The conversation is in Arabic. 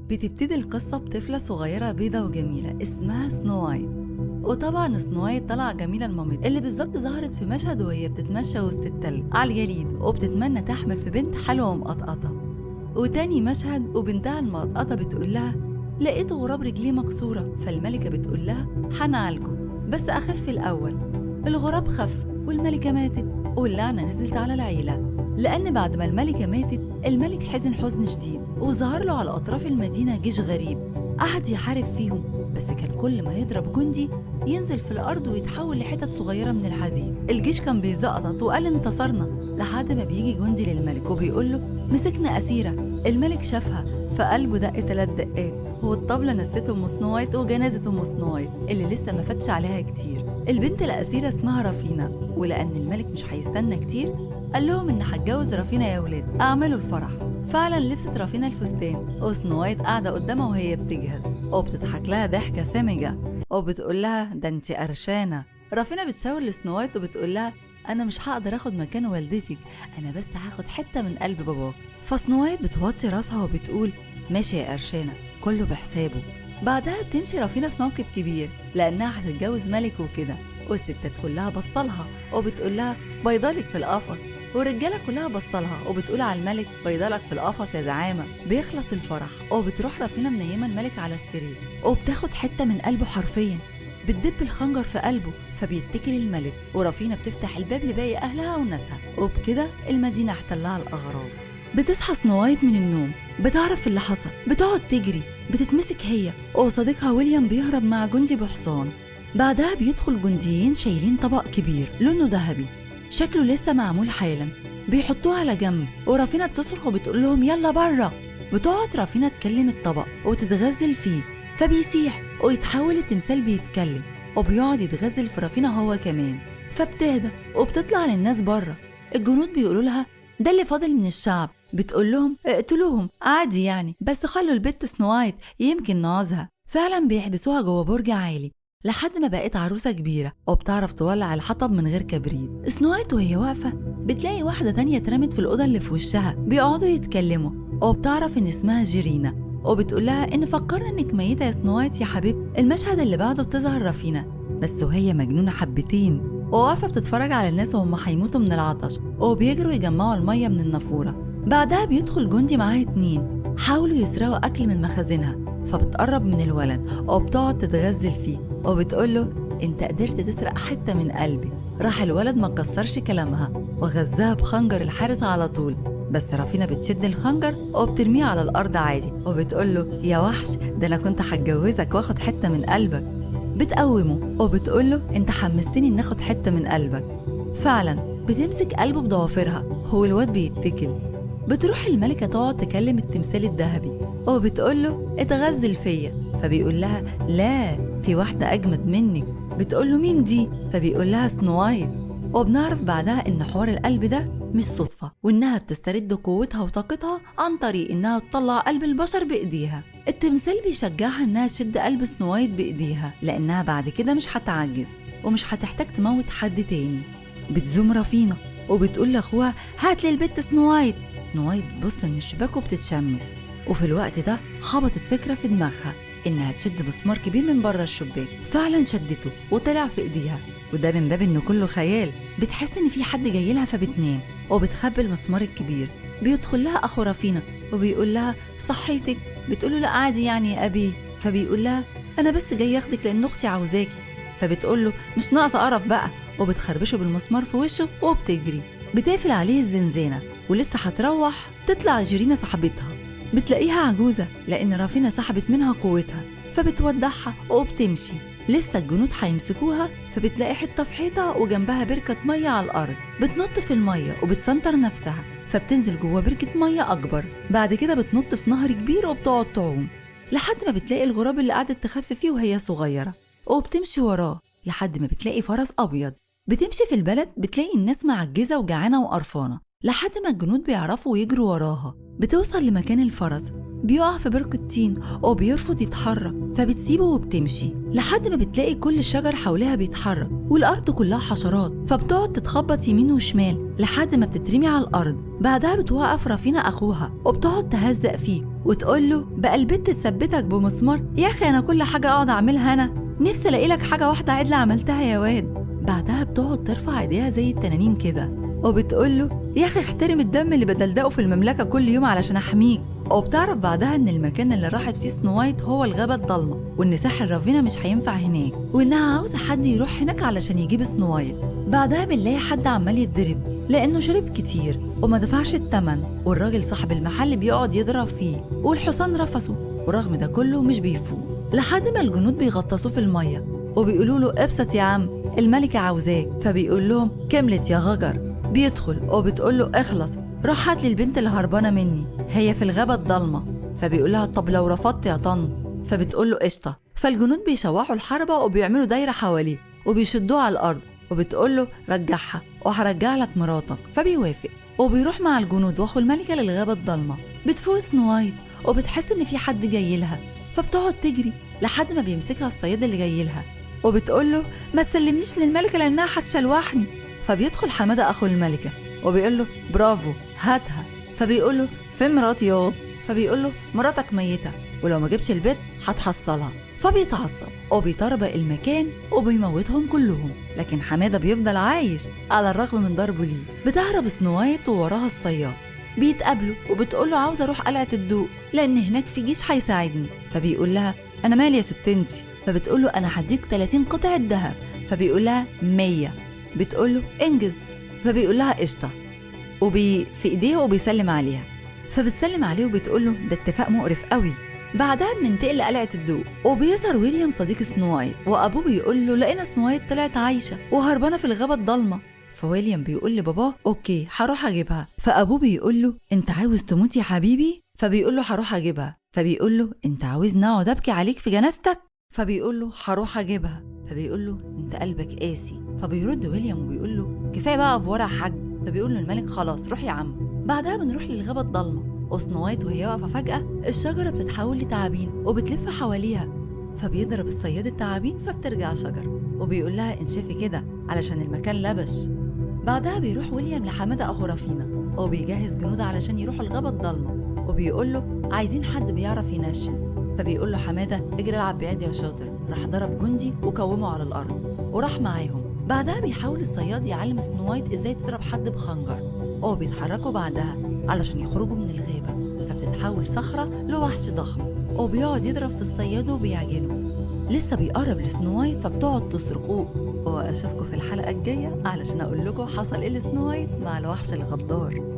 بتبتدي القصة بطفلة صغيرة بيضة وجميلة اسمها سنو وايت. وطبعا سنو وايت طالعة جميلة لمامتها اللي بالظبط ظهرت في مشهد وهي بتتمشى وسط التلج على الجليد وبتتمنى تحمل في بنت حلوة ومقطقطة. وتاني مشهد وبنتها المقطقطة بتقول لها لقيت غراب رجليه مكسورة، فالملكة بتقول لها هنعالجه بس أخف الأول. الغراب خف والملكة ماتت واللعنة نزلت على العيلة، لأن بعد ما الملكة ماتت الملك حزن حزن شديد وظهر له على أطراف المدينة جيش غريب قعد يحارب فيهم، بس كان كل ما يضرب جندي ينزل في الأرض ويتحول لحتت صغيرة من الحديد. الجيش كان بيزقطط وقال انتصرنا، لحد ما بيجي جندي للملك وبيقول له مسكنا أسيرة. الملك شافها فقلبه دق 3 دقات، والطبلة نسته أم سنو وايت وجنازة أم سنو وايت اللي لسه ما فاتش عليها كتير. البنت الأسيرة اسمها رافينا، ولأن الملك مش هيستنى كتير قال لهم إن هتجوز رافينا يا ولاد اعملوا الفرح. فعلا لبست رافينا الفستان وسنو وايت قاعدة قدامها وهي بتجهز وبتضحك لها ضحكة سامجة وبتقول لها ده انتي قرشانة. رافينا بتشاور لسنو وايت وبتقول لها أنا مش هقدر آخد مكان والدتك، أنا بس هاخد حتة من قلب باباك. فسنو وايت بتوطي راسها وبتقول ماشي يا قرشانة كله بحسابه. بعدها بتمشي رافينا في موكب كبير لأنها هتتجوز ملك وكده، والستات كلها بصلها وبتقول لها بيضالك في القفص، والرجالة كلها بصلها وبتقول على الملك بيضالك في القفص يا زعامة. بيخلص الفرح وبتروح رافينا منيمة الملك على السرير وبتاخد حتة من قلبه حرفيا، بتدب الخنجر في قلبه فبيتكل الملك، ورافينا بتفتح الباب لباقي أهلها وناسها، وبكده المدينة احتلها الأغراب. بتصحى سنو وايت من النوم بتعرف اللي حصل، بتقعد تجري بتتمسك هي وصديقها ويليام بيهرب مع جندي بحصان. بعدها بيدخل جنديين شايلين طبق كبير لونه ذهبي شكله لسه معمول حالا، بيحطوه على جنب ورافينا بتصرخ وبتقول لهم يلا بره. بتقعد رافينا تكلم الطبق وتتغزل فيه فبيسيح ويتحول التمثال بيتكلم وبيقعد يتغزل في رافينا هو كمان، فبتهدى وبتطلع للناس بره. الجنود بيقولوا لها ده اللي فاضل من الشعب، بتقول لهم اقتلوهم عادي يعني بس خلوا البت سنو وايت يمكن نعوزها. فعلا بيحبسوها جوه برج عالي لحد ما بقت عروسة كبيرة وبتعرف تولع الحطب من غير كبريت. سنو وايت وهي واقفة بتلاقي واحدة تانية اترمت في الأوضة اللي في وشها، بيقعدوا يتكلموا وبتعرف إن اسمها جيرينا وبتقول لها إن فكرنا إنك ميتة يا سنو وايت يا حبيبتي. المشهد اللي بعده بتظهر رافينا بس وهي مجنونة حبتين وواقفة بتتفرج على الناس وهم هيموتوا من العطش وبيجروا يجمعوا المية من النافورة. بعدها بيدخل جندي معاه 2 حاولوا يسرقوا أكل من مخازنها، فبتقرب من الولد وبتقعد تتغزل فيه وبتقوله انت قدرت تسرق حتة من قلبي. راح الولد ما كسرش كلامها وغزاها بخنجر الحارس على طول، بس رافينا بتشد الخنجر وبترميه على الأرض عادي وبتقوله يا وحش ده أنا كنت هتجوزك واخد حتة من قلبك. بتقومه وبتقوله انت حمستني ان اخد حتة من قلبك. فعلا بتمسك قلبه بضوافرها هو الواد بيتكل. بتروح الملكة تقعد تكلم التمثال الذهبي وبتقوله اتغزل فيا، فبيقول لها لا في واحدة أجمد منك. بتقوله مين دي؟ فبيقول لها سنو وايت. وبنعرف بعدها إن حوار القلب ده مش صدفة وإنها بتسترد قوتها وطاقتها عن طريق إنها تطلع قلب البشر بإيديها. التمثال بيشجعها إنها تشد قلب سنو وايت بإيديها لأنها بعد كده مش هتعجز ومش هتحتاج تموت حد تاني. بتزوم رافينا وبتقول لأخوها هات لي البت سنو وايت. سنو وايت بتبص من الشباك وبتتشمس، وفي الوقت ده خبطت فكرة في دماغها إنها تشد مسمار كبير من بره الشباك. فعلا شدته وطلع في إيديها، وده من باب إنه كله خيال. بتحس إن في حد جاي لها فبتنام وبتخبي المسمار الكبير. بيدخل لها أخو رافينا وبيقول لها صحيتك؟ بتقوله لا عادي يعني يا أبي. فبيقول لها أنا بس جاي أخدك لأن أختي عاوزاكي. فبتقوله مش ناقصة قرف بقى، وبتخربشه بالمسمار في وشه وبتجري. بتقفل عليه الزنزانة ولسه هتروح تطلع جيرينا صاحبتها، بتلاقيها عجوزة لأن رافينا سحبت منها قوتها فبتودعها وبتمشي. لسه الجنود هيمسكوها فبتلاقي حتة في حيطة وجنبها بركة مية على الأرض، بتنط في المية وبتسنطر نفسها فبتنزل جوه بركة مية أكبر. بعد كده بتنط في نهر كبير وبتقعد تعوم لحد ما بتلاقي الغراب اللي قعدت تخفف فيه وهي صغيرة وبتمشي وراه لحد ما بتلاقي فرس أبيض. بتمشي في البلد بتلاقي الناس معجزة وجعانة وقرفانة لحد ما الجنود بيعرفوا ويجروا وراها. بتوصل لمكان الفرس بيقع في بركة طين وبيرفض يتحرك، فبتسيبه وبتمشي لحد ما بتلاقي كل الشجر حواليها بيتحرك والأرض كلها حشرات، فبتقعد تتخبط يمين وشمال لحد ما بتترمي على الأرض. بعدها بتوقف رافينا أخوها وبتقعد تهزق فيه وتقول له بقى البت تثبتك بمسمار؟ يا أخي أنا كل حاجة أقعد أعملها أنا، نفسي ألاقي لك حاجة واحدة عدلة عملتها يا واد. بعدها بتقعد ترفع ايديها زي التنانين كده وبتقول له يا أخي احترم الدم اللي بدلدقه في المملكة كل يوم علشان أحميك. وبتعرف بعدها إن المكان اللي راحت فيه سنو وايت هو الغابة الضلمة، وإن سحر رافينا مش هينفع هناك، وإنها عاوزة حد يروح هناك علشان يجيب سنو وايت. بعدها بنلاقي حد عمال يتضرب لأنه شرب كتير وما دفعش التمن، والراجل صاحب المحل بيقعد يضرب فيه والحصان رفسه، ورغم ده كله مش بيفوق لحد ما الجنود بيغطسوه في المية وبيقولوا له ابسط يا عم الملكة عاوزاك، فبيقول لهم كملت يا غجر. بيدخل وبتقول له اخلص، روح هات لي البنت اللي هربانة مني، هي في الغابة الضلمة. فبيقول لها طب لو رفضت يا طن؟ فبتقول له قشطة. فالجنود بيشوحوا الحربة وبيعملوا دايرة حواليه وبيشدوه على الأرض، وبتقول له رجعها وهرجع لك مراتك. فبيوافق وبيروح مع الجنود واخو الملكة للغابة الضلمة. بتفوق سنو وايت وبتحس ان في حد جاي لها، فبتقعد تجري لحد ما بيمسكها الصياد اللي جاي لها وبتقول له ما تسلمنيش للملكة لأنها هتشلوحني. فبيدخل حمادة أخو الملكة وبيقول له برافو هاتها. فبيقول له فين مراتي ياض؟ فبيقول له مراتك ميتة ولو ما جبتش البيت هتحصلها. فبيتعصب وبيطربق المكان وبيموتهم كلهم، لكن حمادة بيفضل عايش على الرغم من ضربه ليه. بتهرب سنو وايت ووراها الصياد، بيتقابلوا وبتقول له عاوزة أروح قلعة الضوء لأن هناك في جيش هيساعدني. فبيقول لها أنا مالي يا ست انتي؟ فبتقول له أنا هديك 30 قطعة ذهب. فبيقول لها 100. بتقول له انجز. فبيقول لها قشطة في ايديها وبيسلم عليها، فبتسلم عليه وبتقول له ده اتفاق مقرف قوي. بعدها بننتقل لقلعة الضوء وبيظهر ويليام صديق سنو وايت، وابوه بيقول له لقينا سنو وايت طلعت عايشة وهربانة في الغابة الضلمة. فويليام بيقول لباباه اوكي هروح اجيبها. فابوه بيقول له انت عاوز تموت يا حبيبي؟ فبيقول له هروح اجيبها. فبيقول له انت عاوزني اقعد ابكي عليك في جنازتك؟ فبيقول له هروح اجيبها. فبيقول له انت قلبك قاسي. فبيرد ويليام وبيقول له كفايه بقى افوار يا حاج. فبيقول له الملك خلاص روح يا عم. بعدها بنروح للغابه الضلمه وسنو وايت وهي واقفه فجاه الشجره بتتحول لتعابين وبتلف حواليها، فبيضرب الصياد التعابين فبترجع شجر وبيقول لها انشفي كده علشان المكان لبش. بعدها بيروح ويليام لحماده اخو رافينا وبيجهز جنود علشان يروحوا الغابه الضلمه، وبيقول له عايزين حد بيعرف ينشن. فبيقول له حماده اجري العب بعيد يا شاطر. راح ضرب جندي وكومه على الارض وراح معاهم. بعدها بيحاول الصياد يعلم سنو وايت ازاي تضرب حد بخنجر، وبيتحركوا بعدها علشان يخرجوا من الغابه، فبتتحول صخره لوحش ضخم وبيقعد يضرب في الصياد وبيعجنه. لسه بيقرب لسنو وايت فبتقعد تصرخ. واشوفكم في الحلقه الجايه علشان اقول لكم حصل ايه لسنو وايت مع الوحش الغدار.